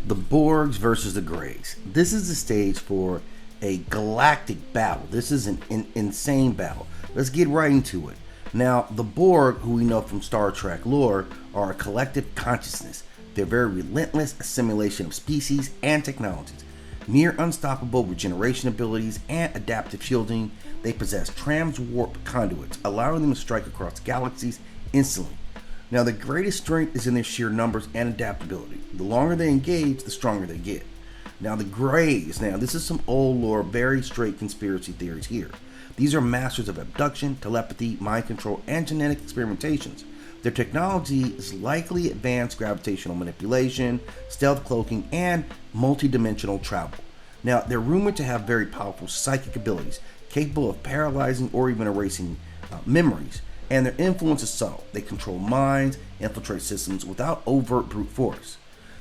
The Borgs versus the Greys. This is the stage for a galactic battle. This is an insane battle. Let's get right into it. Now, the Borg, who we know from Star Trek lore, are a collective consciousness. They're very relentless assimilation of species and technologies. Near unstoppable regeneration abilities and adaptive shielding, they possess transwarp conduits, allowing them to strike across galaxies instantly. Now, the greatest strength is in their sheer numbers and adaptability. The longer they engage, the stronger they get. Now, the Greys. Now, this is some old lore, very straight conspiracy theories here. These are masters of abduction, telepathy, mind control, and genetic experimentations. Their technology is likely advanced gravitational manipulation, stealth cloaking, and multidimensional travel. Now, they're rumored to have very powerful psychic abilities, capable of paralyzing or even erasing memories. And their influence is subtle. They control minds, infiltrate systems without overt brute force.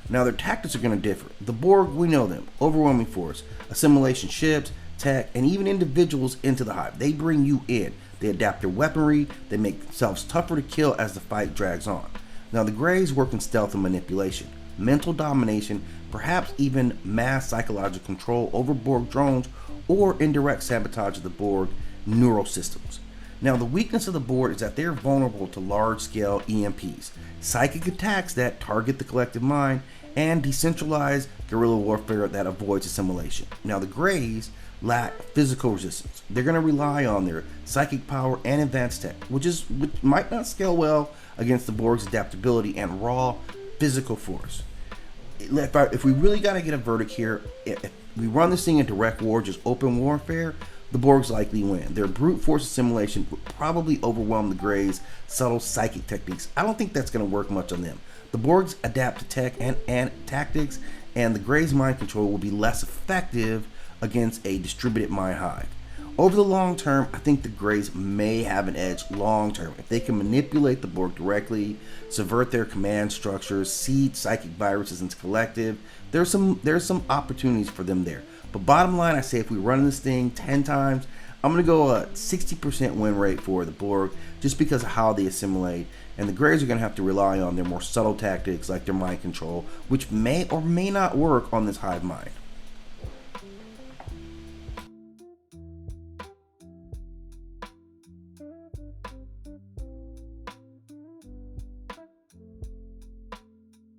Now, their tactics are going to differ. The Borg, we know them. Overwhelming force, assimilation ships, tech, and even individuals into the Hive. They bring you in. They adapt their weaponry. They make themselves tougher to kill as the fight drags on. Now, the Greys work in stealth and manipulation, mental domination, perhaps even mass psychological control over Borg drones or indirect sabotage of the Borg neural systems. Now, the weakness of the Borg is that they're vulnerable to large-scale EMPs, psychic attacks that target the collective mind, and decentralized guerrilla warfare that avoids assimilation. Now, the Greys lack physical resistance. They're going to rely on their psychic power and advanced tech, which might not scale well against the Borg's adaptability and raw physical force. If we really got to get a verdict here, if we run this thing in direct war, just open warfare, the Borgs likely win. Their brute force assimilation would probably overwhelm the Greys' subtle psychic techniques. I don't think that's going to work much on them. The Borgs adapt to tech and tactics, and the Greys' mind control will be less effective against a distributed mind hive. Over the long term, I think the Greys may have an edge long term if they can manipulate the Borg directly, subvert their command structures, seed psychic viruses into collective. There's some opportunities for them there. But bottom line, I say if we run this thing 10 times, I'm going to go a 60% win rate for the Borg just because of how they assimilate. And the Greys are going to have to rely on their more subtle tactics like their mind control, which may or may not work on this hive mind.